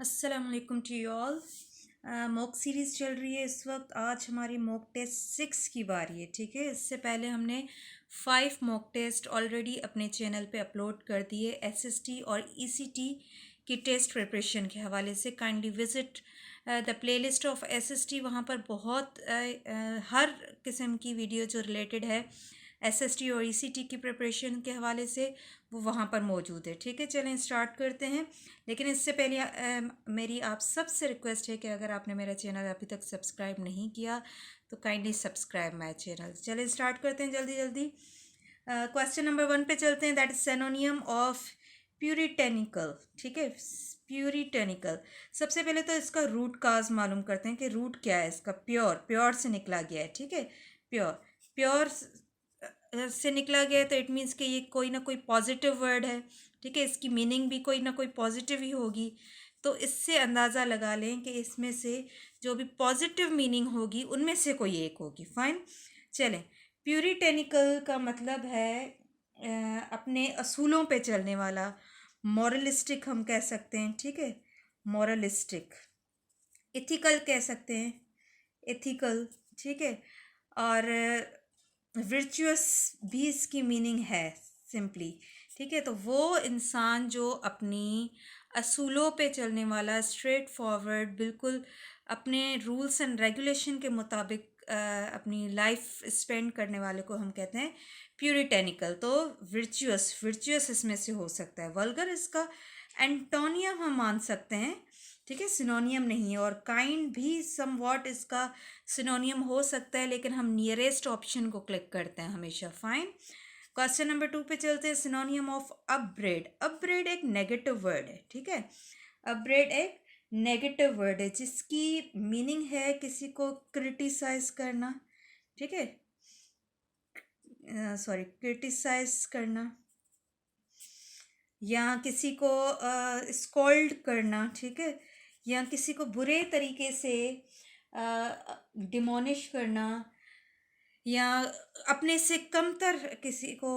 अस्सलाम वालेकुम to you all. Mock series चल रही है इस वक्त। आज हमारी मॉक टेस्ट 6 की बारी है। ठीक है, इससे पहले हमने 5 मॉक टेस्ट ऑलरेडी अपने चैनल पे अपलोड कर दिए एसएसटी और ईसीटी की टेस्ट प्रिपरेशन के हवाले से। Kindly visit the playlist of SST. वहाँ पर बहुत हर किस्म की वीडियो जो रिलेटेड है एसएसटी और ईसीटी की प्रिपरेशन के हवाले से वो वहाँ पर मौजूद है। ठीक है, चलें स्टार्ट करते हैं। लेकिन इससे पहले मेरी आप सबसे रिक्वेस्ट है कि अगर आपने मेरा चैनल अभी तक सब्सक्राइब नहीं किया तो काइंडली सब्सक्राइब माय चैनल। चलें स्टार्ट करते हैं जल्दी जल्दी। क्वेश्चन नंबर 1 पे चलते हैं। That is synonym of puritanical. ठीक है, प्यूरिटेनिकल। सबसे पहले तो इसका रूट काज मालूम करते हैं कि रूट क्या है इसका। प्योर, प्योर से निकला गया है। ठीक है, प्योर, प्योर से निकला गया है तो इट मीन्स कि ये कोई ना कोई पॉजिटिव वर्ड है। ठीक है, इसकी मीनिंग भी कोई ना कोई पॉजिटिव ही होगी। तो इससे अंदाज़ा लगा लें कि इसमें से जो भी पॉजिटिव मीनिंग होगी उनमें से कोई एक होगी। फाइन, चलें। प्यूरिटेनिकल का मतलब है अपने असूलों पे चलने वाला। मॉरलिस्टिक हम कह सकते हैं। ठीक है, मॉरलिस्टिक। इथिकल कह सकते हैं, एथिकल। ठीक है, और वर्चुअस भी इसकी मीनिंग है सिंपली। ठीक है, तो वो इंसान जो अपनी असूलों पे चलने वाला, स्ट्रेट फॉरवर्ड, बिल्कुल अपने रूल्स एंड रेगुलेशन के मुताबिक अपनी लाइफ स्पेंड करने वाले को हम कहते हैं प्यूरिटेनिकल। तो वर्चुअस, वर्चुअस इसमें से हो सकता है। वल्गर इसका एंटोनियम हम मान सकते हैं। ठीक है, सिनोनियम नहीं है। और काइंड भी समवॉट इसका सिनोनियम हो सकता है, लेकिन हम नियरेस्ट ऑप्शन को क्लिक करते हैं हमेशा। फाइन, क्वेश्चन नंबर 2 पे चलते हैं। सिनोनियम ऑफ अपब्रेड। अपब्रेड एक नेगेटिव वर्ड है। ठीक है, अपब्रेड एक नेगेटिव वर्ड है जिसकी मीनिंग है किसी को क्रिटिसाइज करना। ठीक है, सॉरी, क्रिटिसाइज करना या किसी को स्कॉल्ड करना। ठीक है, या किसी को बुरे तरीके से डिमोनिश करना, या अपने से कमतर किसी को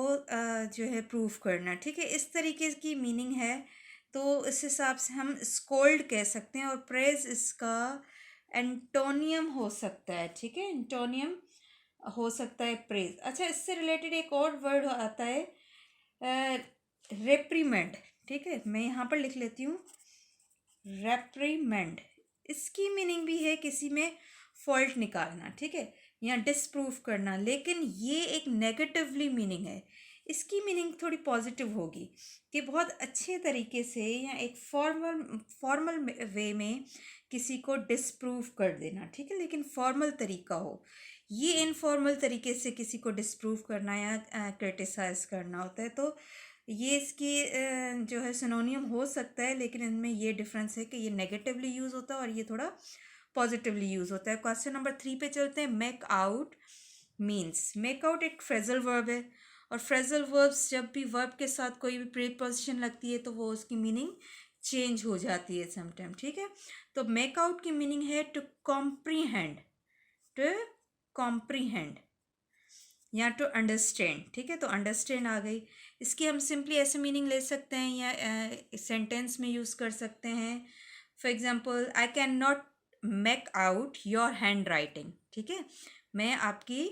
जो है प्रूफ करना। ठीक है, इस तरीके की मीनिंग है। तो इस हिसाब से हम स्कोल्ड कह सकते हैं। और प्रेज इसका एंटोनियम हो सकता है। ठीक है, एंटोनियम हो सकता है प्रेज। अच्छा, इससे रिलेटेड एक और वर्ड आता है रेप्रीमेंड। ठीक है, मैं यहाँ पर लिख लेती हूँ, रेप्रीमेंड। इसकी मीनिंग भी है किसी में फॉल्ट निकालना। ठीक है, या डिसप्रूव करना, लेकिन ये एक नेगेटिवली मीनिंग है। इसकी मीनिंग थोड़ी पॉजिटिव होगी कि बहुत अच्छे तरीके से या एक फॉर्मल वे में किसी को डिसप्रूव कर देना। ठीक है, लेकिन फॉर्मल तरीका हो। ये इनफॉर्मल तरीके से किसी को डिसप्रूव करना या क्रिटिसाइज करना होता है। तो ये इसकी जो है सिनोनियम हो सकता है, लेकिन इनमें ये डिफरेंस है कि ये नेगेटिवली यूज़ होता है और ये थोड़ा पॉजिटिवली यूज़ होता है। क्वेश्चन नंबर 3 पे चलते हैं। Make out means. Make out एक फ्रेजल वर्ब है, और फ्रेजल वर्ब्स जब भी वर्ब के साथ कोई भी प्रीपोजिशन लगती है तो वो उसकी मीनिंग चेंज हो जाती है समटाइम। ठीक है, तो मेक आउट की मीनिंग है टू कॉम्प्रीहेंड, टू कॉम्प्रीहेंड या टू अंडरस्टैंड। ठीक है, तो अंडरस्टैंड आ गई। इसकी हम सिंपली ऐसे मीनिंग ले सकते हैं या सेंटेंस में यूज़ कर सकते हैं। For example, I can not make out your hand writing. ठीक है, मैं आपकी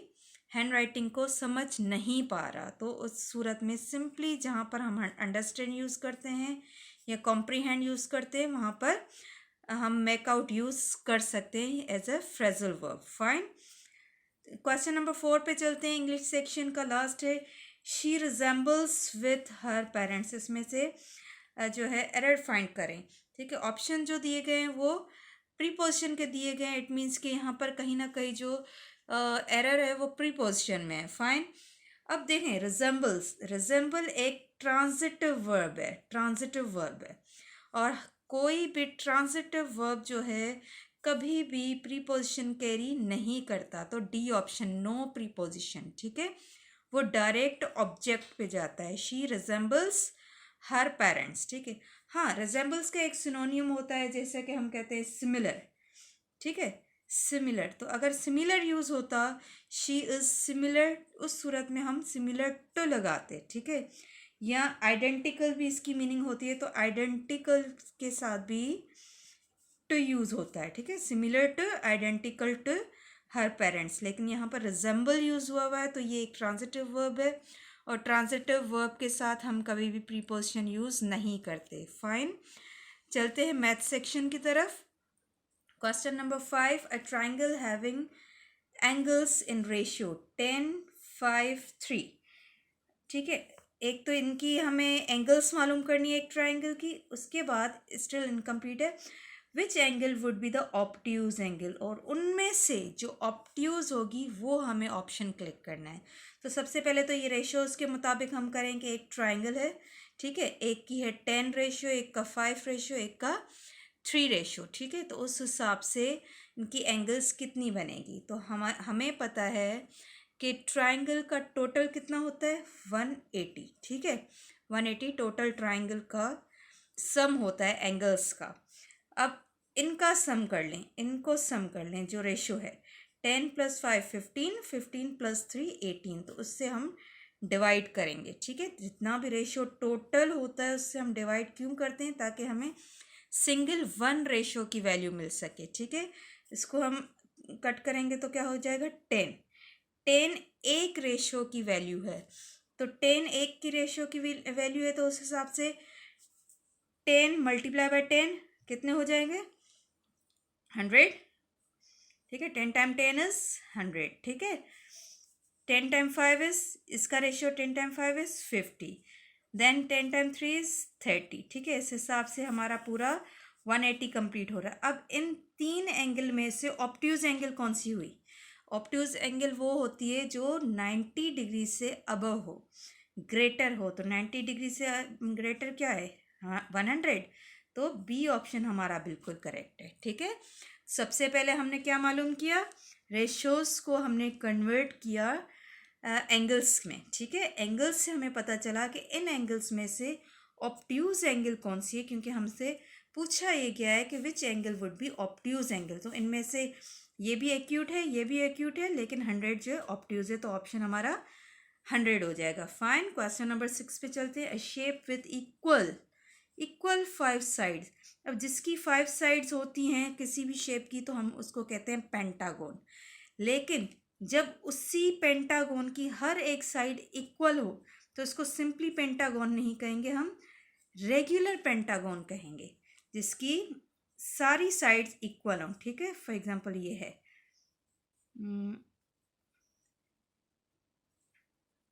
हैंड राइटिंग को समझ नहीं पा रहा। तो उस सूरत में सिंपली जहाँ पर हम अंडरस्टैंड यूज़ करते हैं या कॉम्प्रीहेंड यूज़ करते हैं वहाँ पर हम मेक आउट यूज़ कर सकते हैं as a phrasal verb. Fine, question number 4 पे चलते हैं। इंग्लिश सेक्शन का लास्ट है। She resembles with her parents. इसमें से जो है एरर फाइंड करें। ठीक है, ऑप्शन जो दिए गए हैं वो प्रीपोजिशन के दिए गए हैं। इट मीन्स कि यहाँ पर कहीं ना कहीं जो एरर है वो प्रीपोजिशन में है। फाइन, अब देखें, रिजेंबल्स, रिजेंबल एक ट्रांजिटिव वर्ब है, ट्रांजिटिव वर्ब है। और कोई भी ट्रांजिटिव वर्ब जो है कभी भी प्रीपोजिशन कैरी नहीं करता। तो डी ऑप्शन, नो प्रीपोजिशन। ठीक है, वो डायरेक्ट ऑब्जेक्ट पे जाता है। She resembles her parents. ठीक है, हाँ, रिजेंबल्स का एक सिनोनियम होता है जैसे कि हम कहते हैं सिमिलर। ठीक है, सिमिलर। तो अगर सिमिलर यूज़ होता, शी इज़ सिमिलर, उस सूरत में हम सिमिलर टू लगाते। ठीक है, या आइडेंटिकल भी इसकी मीनिंग होती है, तो आइडेंटिकल के साथ भी टू यूज़ होता है, ठीक है, similar to, identical to, her parents, लेकिन यहाँ पर रिजेंबल यूज़ हुआ है तो ये एक ट्रांजिटिव वर्ब है, और ट्रांजिटिव वर्ब के साथ हम कभी भी प्रीपोजिशन यूज़ नहीं करते। फाइन, चलते हैं मैथ सेक्शन की तरफ। Question number 5, a triangle having angles in ratio 10, 5, 3, ठीक है। एक तो इनकी हमें एंगल्स मालूम करनी है एक ट्राइंगल की, उसके बाद स्टिल इनकम्प्लीट है, which angle would be the obtuse angle, और उनमें से जो ऑब्ट्यूज होगी वो हमें ऑप्शन क्लिक करना है। तो सबसे पहले तो ये रेशियोज़ के मुताबिक हम करेंगे, एक ट्राइंगल है, ठीक है, एक की है 10 रेशियो, एक का 5 रेशियो, एक का 3 रेशियो, ठीक है। तो उस हिसाब से इनकी एंगल्स कितनी बनेगी, तो हमें पता है कि ट्राइंगल का टोटल कितना होता है 180, ठीक है, 180 टोटल ट्राइंगल का सम होता है एंगल्स का। अब इनका सम कर लें, इनको सम कर लें, जो रेशो है 10 + 5 15, 15 + 3 18, तो उससे हम डिवाइड करेंगे, ठीक है। जितना भी रेशो टोटल होता है उससे हम डिवाइड क्यों करते हैं, ताकि हमें सिंगल वन रेशो की वैल्यू मिल सके, ठीक है। इसको हम कट करेंगे तो क्या हो जाएगा 10, 10 एक रेशो की वैल्यू है, तो 10 एक की रेशो की वैल्यू है, तो उस हिसाब से 10 × 10 कितने हो जाएंगे 100, ठीक है, 10 × 10 इज 100, ठीक है। 10 × 5 इज, इसका रेशियो 10 × 5 इज 50, देन 10 × 3 इज 30, ठीक है। इस हिसाब से हमारा पूरा 180 कंप्लीट हो रहा है। अब इन तीन एंगल में से ऑब्ट्यूज एंगल कौन सी हुई, ऑब्ट्यूज एंगल वो होती है जो 90 डिग्री से अबव हो, ग्रेटर हो, तो 90 डिग्री से ग्रेटर क्या है, हाँ 100, तो बी ऑप्शन हमारा बिल्कुल करेक्ट है, ठीक है। सबसे पहले हमने क्या मालूम किया, रेशोज़ को हमने कन्वर्ट किया एंगल्स में, ठीक है। एंगल्स से हमें पता चला कि इन एंगल्स में से ऑब्ट्यूज एंगल कौन सी है, क्योंकि हमसे पूछा ये गया है कि which angle would be obtuse angle, तो इनमें से ये भी एक्यूट है, ये भी एक्यूट है, लेकिन 100 जो है ऑब्ट्यूज है, तो ऑप्शन हमारा 100 हो जाएगा। फाइन, क्वेश्चन नंबर 6 पे चलते हैं। अ शेप विथ इक्वल 5 साइड्स, अब जिसकी 5 साइड्स होती हैं किसी भी शेप की तो हम उसको कहते हैं पेंटागोन, लेकिन जब उसी पेंटागोन की हर एक साइड इक्वल हो तो उसको सिंपली पेंटागोन नहीं कहेंगे, हम रेगुलर पेंटागोन कहेंगे, जिसकी सारी साइड्स इक्वल हों, ठीक है। फॉर एग्जांपल ये है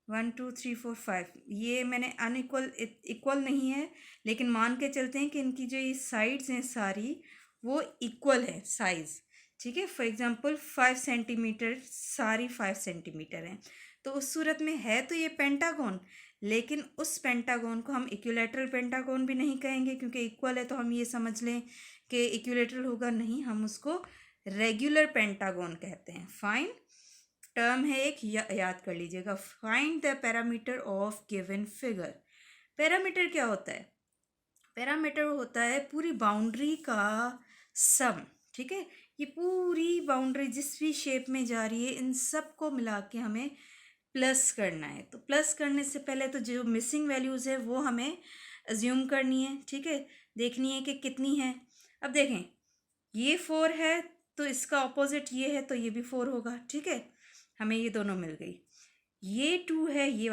1 2 3 4 5, ये मैंने अनइक्वल इक्वल नहीं है, लेकिन मान के चलते हैं कि इनकी जो ये साइड्स हैं सारी वो इक्वल है साइज़, ठीक है। फॉर एग्जांपल 5 सेंटीमीटर, सारी 5 सेंटीमीटर हैं, तो उस सूरत में है तो ये पेंटागोन, लेकिन उस पेंटागोन को हम इक्विलैटरल पेंटागोन भी नहीं कहेंगे, क्योंकि इक्वल है तो हम ये समझ लें कि इक्विलैटरल होगा, नहीं, हम उसको रेगुलर पेंटागोन कहते हैं। फाइन, टर्म है एक, याद कर लीजिएगा, find the parameter of given figure. Parameter क्या होता है, पैरामीटर होता है पूरी बाउंड्री का सम, ठीक है। ये पूरी बाउंड्री जिस भी शेप में जा रही है इन सब को मिला के हमें प्लस करना है, तो प्लस करने से पहले तो जो मिसिंग वैल्यूज़ है वो हमें अज्यूम करनी है, ठीक है, देखनी है कि कितनी है। अब देखें ये 4 है तो इसका ऑपोजिट ये है, तो ये भी 4 होगा, ठीक है, हमें ये दोनों मिल गई। ये 2 है, ये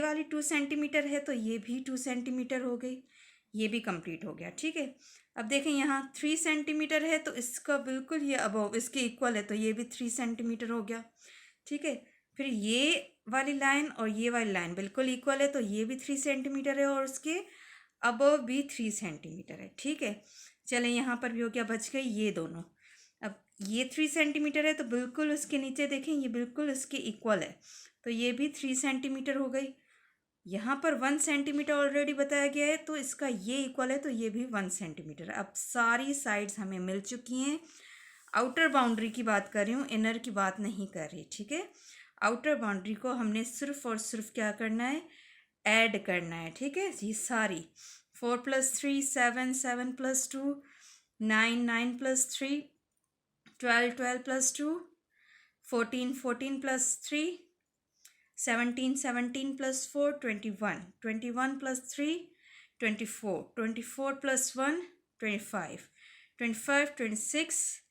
वाली 2 सेंटीमीटर है, तो ये भी 2 सेंटीमीटर हो गई, ये भी कंप्लीट हो गया, ठीक है। अब देखें यहाँ 3 सेंटीमीटर है, तो इसका बिल्कुल ये अबव इसके इक्वल है, तो ये भी 3 सेंटीमीटर हो गया, ठीक है। फिर ये वाली लाइन और ये वाली लाइन बिल्कुल इक्वल है, तो ये भी 3 सेंटीमीटर है और उसके अबव भी 3 सेंटीमीटर है, ठीक है। चलें, यहाँ पर भी हो गया, बच गई ये दोनों। अब ये 3 सेंटीमीटर है तो बिल्कुल उसके नीचे देखें ये बिल्कुल इसके इक्वल है, तो ये भी 3 सेंटीमीटर हो गई। यहाँ पर 1 सेंटीमीटर ऑलरेडी बताया गया है, तो इसका ये इक्वल है, तो ये भी 1 सेंटीमीटर। अब सारी साइड्स हमें मिल चुकी हैं। आउटर बाउंड्री की बात कर रही हूँ, इनर की बात नहीं कर रही, ठीक है। आउटर बाउंड्री को हमने सिर्फ और सिर्फ क्या करना है, ऐड करना है, ठीक है। ये सारी 4 + 3 7, 7 + 2 9, 9 + 3 12, 12 + 2 14, 14 + 3 17, 17 + 4 21, 21 + 3 24, 24 + 1 25, 25, 26,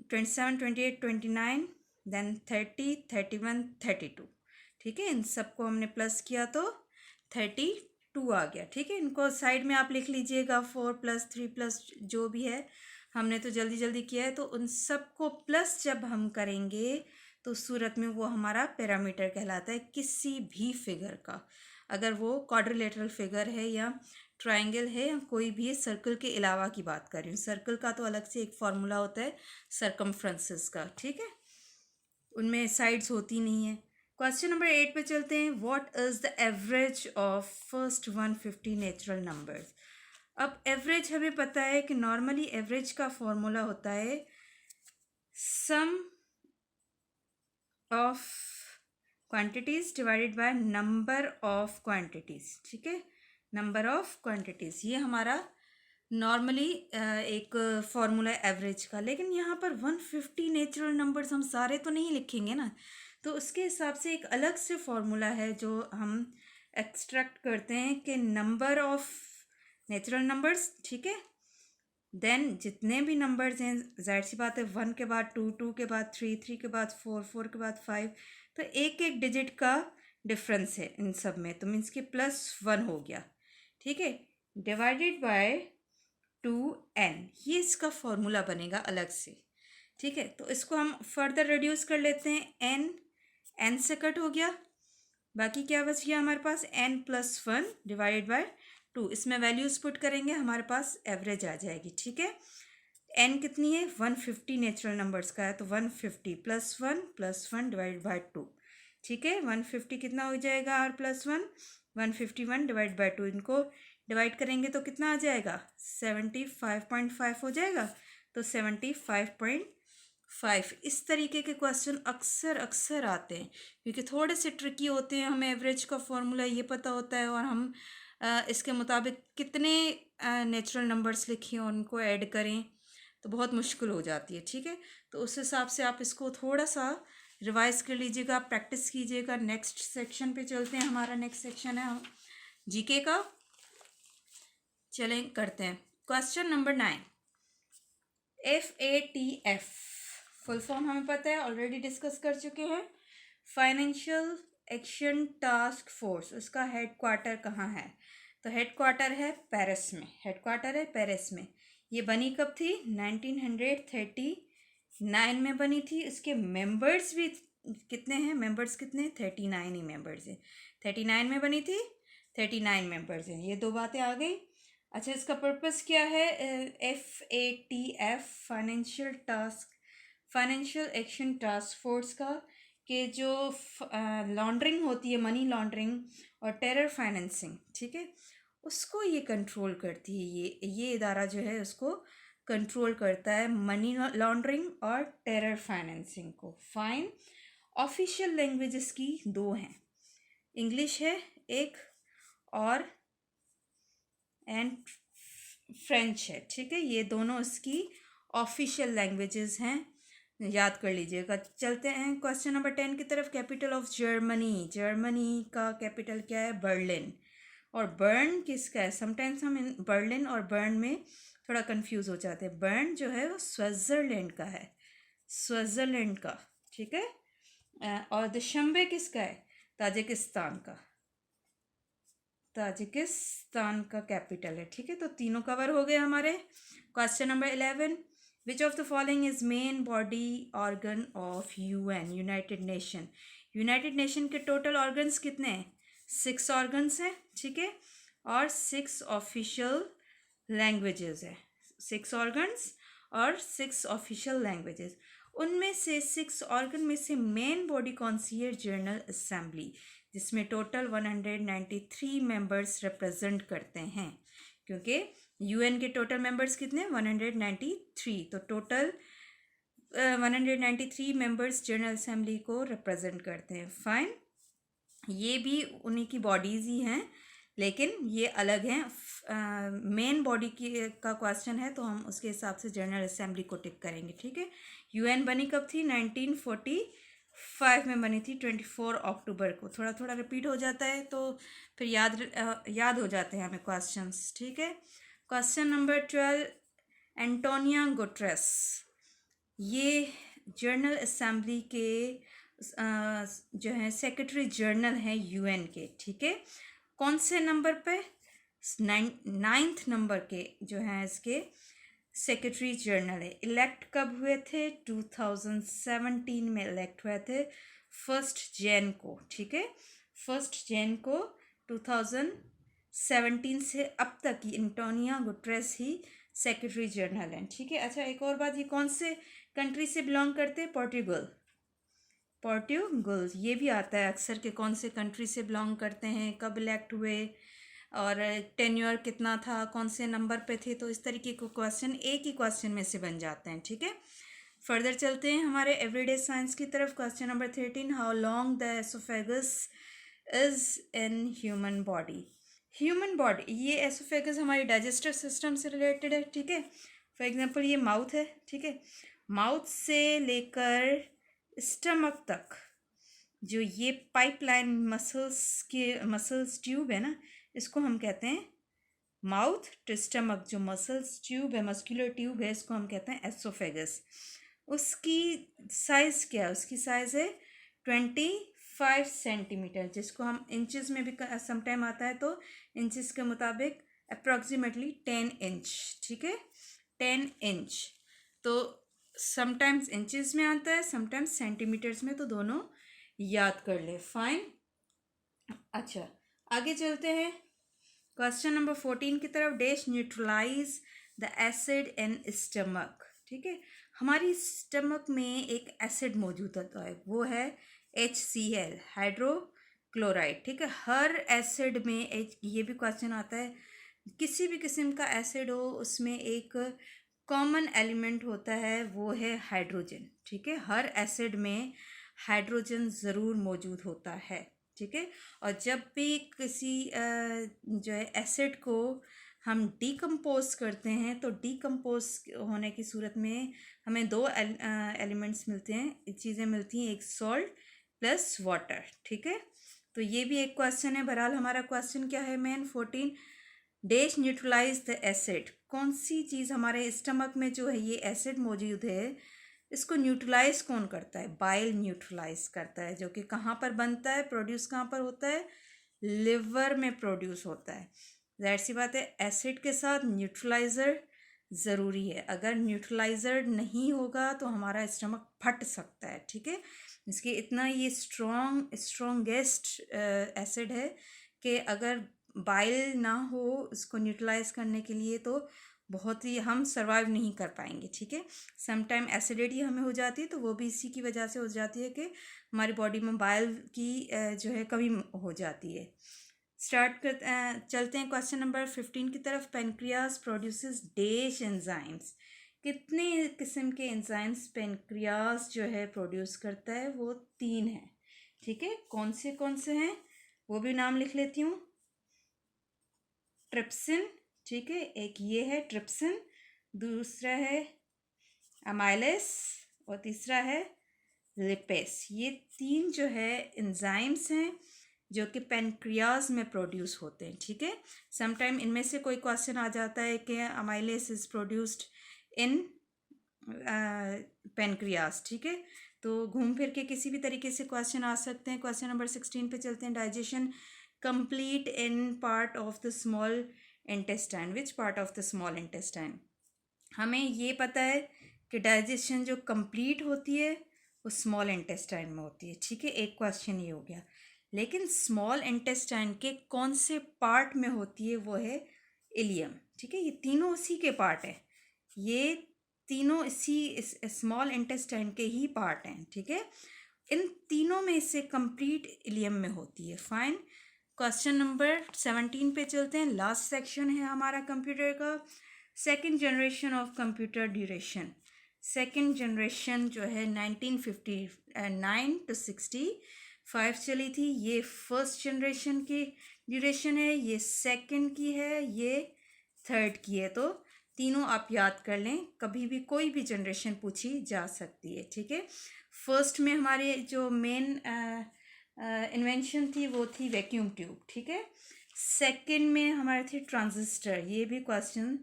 27, 28, 29, देन 30, 31, 32। ठीक है, इन सबको हमने प्लस किया तो 32 आ गया। ठीक है, इनको साइड में आप लिख लीजिएगा, 4 + 3 प्लस जो भी है, हमने तो जल्दी जल्दी किया है। तो उन सबको प्लस जब हम करेंगे तो सूरत में वो हमारा पैरामीटर कहलाता है किसी भी फिगर का। अगर वो क्वाड्रिलेटरल फिगर है या ट्रायंगल है या कोई भी सर्कल के अलावा की बात कर रही हूँ। सर्कल का तो अलग से एक फॉर्मूला होता है सर्कमफ्रेंसेस का। ठीक है, उनमें साइड्स होती नहीं है। क्वेश्चन नंबर 8 पे चलते हैं। What is the average of first 150 natural numbers. अब एवरेज हमें पता है कि नॉर्मली एवरेज का फॉर्मूला होता है sum of quantities divided by number of quantities. ठीक है, नंबर ऑफ क्वांटिटीज ये हमारा नॉर्मली एक फॉर्मूला एवरेज का। लेकिन यहाँ पर 150 नेचुरल नंबर्स हम सारे तो नहीं लिखेंगे ना, तो उसके हिसाब से एक अलग से फॉर्मूला है जो हम एक्सट्रैक्ट करते हैं कि नंबर ऑफ नेचुरल नंबर्स। ठीक है, देन जितने भी नंबर्स हैं, जाहिर सी बात है 1 के बाद 2, 2 के बाद 3, 3 के बाद 4, 4 के बाद 5, तो एक एक डिजिट का डिफरेंस है इन सब में, तो मीन्स कि +1 हो गया। ठीक है, डिवाइडेड बाय 2n, ये इसका फॉर्मूला बनेगा अलग से। ठीक है, तो इसको हम फर्दर रिड्यूस कर लेते हैं। n से कट हो गया, बाकी क्या बच गया हमारे पास, n+1 डिवाइडेड बाय 2। इसमें वैल्यूज पुट करेंगे, हमारे पास एवरेज आ जाएगी। ठीक है, n कितनी है, 150 नेचुरल नंबर्स का है, तो 150 +1 डिवाइड बाय 2। ठीक है, 150 कितना हो जाएगा, और +1 151 डिवाइड बाय 2, इनको डिवाइड करेंगे तो कितना आ जाएगा, 75.5 हो जाएगा। तो 75.5। इस तरीके के क्वेश्चन अक्सर आते हैं क्योंकि थोड़े से ट्रिकी होते हैं। हमें एवरेज का फॉर्मूला ये पता होता है और हम इसके मुताबिक कितने नेचुरल नंबर्स लिखें और उनको ऐड करें तो बहुत मुश्किल हो जाती है। ठीक है, तो उस हिसाब से आप इसको थोड़ा सा रिवाइज कर लीजिएगा, प्रैक्टिस कीजिएगा। नेक्स्ट सेक्शन पे चलते हैं। हमारा नेक्स्ट सेक्शन है जीके का। चलें करते हैं। Question number 9, FATF full form हमें पता है, ऑलरेडी डिस्कस कर चुके हैं। फाइनेंशियल एक्शन टास्क फोर्स, उसका हेड क्वार्टर कहाँ है, तो हेड क्वार्टर है पेरिस में। हेड क्वार्टर है पेरिस में। ये बनी कब थी, 1939 में बनी थी। इसके मेंबर्स भी कितने हैं, मेंबर्स कितने, 39 ही मेंबर्स हैं। 39 में बनी थी, 39 मेंबर्स हैं। ये दो बातें आ गई। अच्छा, इसका पर्पस क्या है, FATF financial action task force का, कि जो लॉन्ड्रिंग होती है, मनी लॉन्ड्रिंग और टेरर फाइनेंसिंग, ठीक है, उसको ये कंट्रोल करती है। ये इदारा जो है उसको कंट्रोल करता है, मनी लॉन्ड्रिंग और टेरर फाइनेंसिंग को। फाइन, ऑफिशियल लैंग्वेजेस की दो हैं, इंग्लिश है एक और एंड फ्रेंच है। ठीक है, ये दोनों इसकी ऑफिशियल लैंग्वेजेस हैं, याद कर लीजिएगा। चलते हैं क्वेश्चन नंबर 10 की तरफ। कैपिटल ऑफ जर्मनी, जर्मनी का कैपिटल क्या है, बर्लिन। और बर्न किसका है, समटाइम्स हम बर्लिन और बर्न में थोड़ा कंफ्यूज हो जाते हैं। बर्न जो है वो स्विट्ज़रलैंड का है, स्विट्ज़रलैंड का। ठीक है, और दुशंबे किसका है, ताजिकिस्तान का, ताजिकिस्तान का कैपिटल है। ठीक है, तो तीनों कवर हो गए हमारे। Question number 11, which of the following is main body organ of UN, United nation. United nation के टोटल ऑर्गन्स कितने हैं, 6 ऑर्गन्स हैं। ठीक है, और 6 ऑफिशियल लैंग्वेजेस है, 6 ऑर्गन्स और 6 ऑफिशियल लैंग्वेजेस। उनमें से 6 ऑर्गन में से मेन बॉडी कौन सी है, जनरल असेंबली, जिसमें टोटल 193 मेंबर्स रिप्रेजेंट करते हैं। क्योंकि UN के टोटल मेंबर्स कितने, 193, तो टोटल 193 मेंबर्स जनरल असेंबली को रिप्रेजेंट करते हैं। फाइन, ये भी उन्हीं की बॉडीज़ ही हैं लेकिन ये अलग हैं। मेन बॉडी की का क्वेश्चन है तो हम उसके हिसाब से जनरल असेंबली को टिक करेंगे। ठीक है, UN बनी कब थी, 1945 में बनी थी, 24 अक्टूबर को। थोड़ा थोड़ा रिपीट हो जाता है तो फिर याद हो जाते हैं हमें क्वेश्चंस। ठीक है, क्वेश्चन नंबर 12, एंटोनिया गुटेरेस, ये जनरल असेंबली के जो है सेक्रेटरी जनरल हैं यूएन के, ठीक है। कौन से नंबर पे? 9th नंबर के जो हैं इसके सेक्रेटरी जनरल है। इलेक्ट कब हुए थे? 2017 में इलेक्ट हुए थे, 1 जैन को, ठीक है। 1 जैन को 2017 से अब तक ही एंटोनिया गुटेरेस ही सेक्रेटरी जनरल हैं, ठीक है। अच्छा, एक और बात, ये कौन से कंट्री से बिलोंग करते हैं? पोर्टुगल, ये भी आता है अक्सर के कौन से कंट्री से बिलोंग करते हैं, कब इलेक्ट हुए, और टेन्योर कितना था, कौन से नंबर पे थे। तो इस तरीके के क्वेश्चन एक ही क्वेश्चन में से बन जाते हैं, ठीक है। फर्दर चलते हैं हमारे एवरीडे साइंस की तरफ। Question number 13, how long the oesophagus is in human body. Human body, ये एसोफेगस हमारी डाइजेस्टिव सिस्टम से रिलेटेड है, ठीक है। फॉर एग्जांपल ये माउथ है, ठीक है। माउथ से लेकर स्टमक तक जो ये पाइपलाइन मसल्स ट्यूब है ना, इसको हम कहते हैं माउथ टू स्टमक, जो मसल्स ट्यूब है, मस्कुलर ट्यूब है, इसको हम कहते हैं एसोफेगस। उसकी साइज़ क्या है? उसकी साइज़ है 25 सेंटीमीटर, जिसको हम इंचज़ में भी समटाइम आता है, तो इंचज़ के मुताबिक अप्रॉक्सीमेटली 10 इंच, ठीक है, 10 इंच। तो समटाइम्स इंचज़ में आता है, समटाइम्स सेंटीमीटर्स में, तो दोनों याद कर ले। फाइन। अच्छा, आगे चलते हैं क्वेश्चन नंबर 14 की तरफ। Dash neutralize the acid in stomach, ठीक है। हमारी स्टमक में एक एसिड मौजूद होता है, वो है HCl, हाइड्रोक्लोराइड, ठीक है। हर एसिड में ये भी क्वेश्चन आता है, किसी भी किस्म का एसिड हो उसमें एक कॉमन एलिमेंट होता है, वो है हाइड्रोजन, ठीक है। हर एसिड में हाइड्रोजन ज़रूर मौजूद होता है, ठीक है। और जब भी किसी जो है एसिड को हम डीकम्पोज करते हैं, तो डीकम्पोज होने की सूरत में हमें दो एलिमेंट्स मिलते हैं, चीज़ें मिलती हैं, एक सॉल्ट प्लस वाटर, ठीक है। तो ये भी एक क्वेश्चन है। बहरहाल हमारा क्वेश्चन क्या है मेन 14, डैश न्यूट्रलाइज द एसिड। कौन सी चीज़ हमारे स्टमक में जो है ये एसिड मौजूद है, इसको न्यूट्रलाइज कौन करता है? बाइल न्यूट्रलाइज करता है, जो कि कहाँ पर बनता है, प्रोड्यूस कहाँ पर होता है? लिवर में प्रोड्यूस होता है। जाहिर सी बात है, एसिड के साथ न्यूट्रलाइज़र ज़रूरी है। अगर न्यूट्रलाइज़र नहीं होगा तो हमारा स्टमक फट सकता है, ठीक है। इसके इतना ये स्ट्रॉन्गेस्ट एसिड है कि अगर बाइल ना हो इसको न्यूट्रलाइज करने के लिए, तो बहुत ही हम सर्वाइव नहीं कर पाएंगे, ठीक है। समटाइम एसिडिटी हमें हो जाती है, तो वो भी इसी की वजह से हो जाती है कि हमारी बॉडी में बाइल की जो है कमी हो जाती है। चलते हैं क्वेश्चन नंबर 15 की तरफ। Pancreas produces dash enzymes. कितने किस्म के एंजाइम्स पेनक्रियास जो है प्रोड्यूस करता है? वो 3 हैं, ठीक है। कौन से हैं वो भी नाम लिख लेती हूँ। ट्रिप्सिन, ठीक है, एक ये है ट्रिप्सिन, दूसरा है अमाइलेस, और तीसरा है लिपेस। ये 3 जो है एंजाइम्स हैं जो कि पेनक्रियाज में प्रोड्यूस होते हैं, ठीक है। समटाइम इनमें से कोई क्वेश्चन आ जाता है कि amylase is produced in pancreas, ठीक है। तो घूम फिर के किसी भी तरीके से क्वेश्चन आ सकते हैं। क्वेश्चन नंबर 16 पे चलते हैं। Digestion complete in part of the small intestine. Which part of the small intestine? हमें ये पता है कि डाइजेशन जो कंप्लीट होती है वो स्मॉल इंटेस्टाइन में होती है, ठीक है। एक क्वेश्चन ये हो गया। लेकिन स्मॉल इंटेस्टाइन के कौन से पार्ट में होती है? वो है इलियम, ठीक है। ये तीनों उसी के पार्ट हैं, ये तीनों इसी स्मॉल इंटेस्टाइन के ही पार्ट हैं, ठीक है। इन तीनों में से कंप्लीट इलियम में होती है। फाइन। क्वेश्चन नंबर 17 पे चलते हैं। लास्ट सेक्शन है हमारा कंप्यूटर का। Second generation of computer duration. Second generation जो है 1959 to 65 चली थी। ये फर्स्ट जनरेशन की ड्यूरेशन है, ये सेकंड की है, ये थर्ड की है। तो तीनों आप याद कर लें, कभी भी कोई भी जनरेशन पूछी जा सकती है, ठीक है। फर्स्ट में हमारे जो मेन इन्वेंशन थी वो थी वैक्यूम ट्यूब, ठीक है। सेकंड में हमारे थे ट्रांजिस्टर, ये भी क्वेश्चन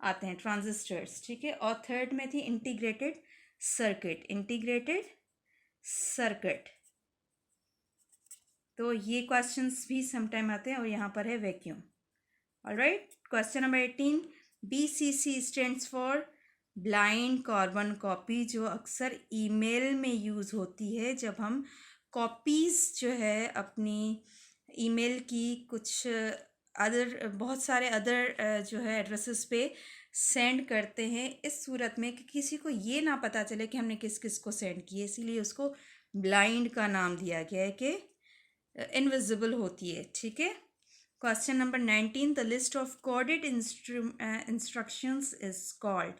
आते हैं, ट्रांजिस्टर्स, ठीक है। और थर्ड में थी इंटीग्रेटेड सर्किट, इंटीग्रेटेड सर्किट। तो ये क्वेश्चंस भी समटाइम आते हैं। और यहाँ पर है vacuum. Alright, question number 18, BCC stands for blind carbon copy, जो अक्सर ईमेल में यूज़ होती है जब हम कॉपीज़ जो है अपनी ईमेल की कुछ अदर, बहुत सारे अदर जो है एड्रेसेस पे सेंड करते हैं। इस सूरत में कि किसी को ये ना पता चले कि हमने किस किस को सेंड किए, इसीलिए उसको ब्लाइंड का नाम दिया गया है कि इनविजिबल होती है, ठीक है। Question number 19, the list of coded instructions is called.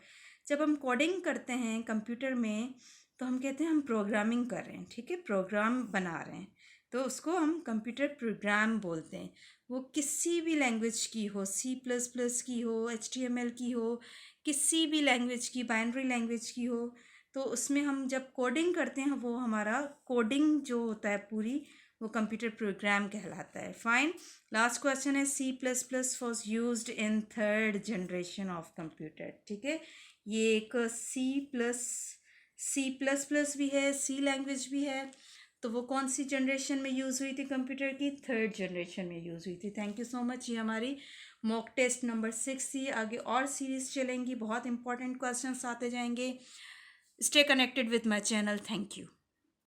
जब हम कोडिंग करते हैं कंप्यूटर में तो हम कहते हैं हम प्रोग्रामिंग कर रहे हैं, ठीक है, प्रोग्राम बना रहे हैं, तो उसको हम कंप्यूटर प्रोग्राम बोलते हैं। वो किसी भी लैंग्वेज की हो, C++ की हो, HTML की हो, किसी भी लैंग्वेज की, बाइनरी लैंग्वेज की हो, तो उसमें हम जब कोडिंग करते हैं वो हमारा कोडिंग जो होता है पूरी, वो कंप्यूटर प्रोग्राम कहलाता है। फाइन, लास्ट क्वेश्चन है C++ was used in third generation of computer, ठीक है। ये एक C++ भी है, C लैंग्वेज भी है, तो वो कौन सी जनरेशन में यूज़ हुई थी कंप्यूटर की? थर्ड जनरेशन में यूज़ हुई थी। Thank you so much. ये हमारी मॉक टेस्ट नंबर 6 थी। आगे और सीरीज चलेंगी, बहुत इंपॉर्टेंट क्वेश्चंस आते जाएंगे। Stay connected with my channel. Thank you.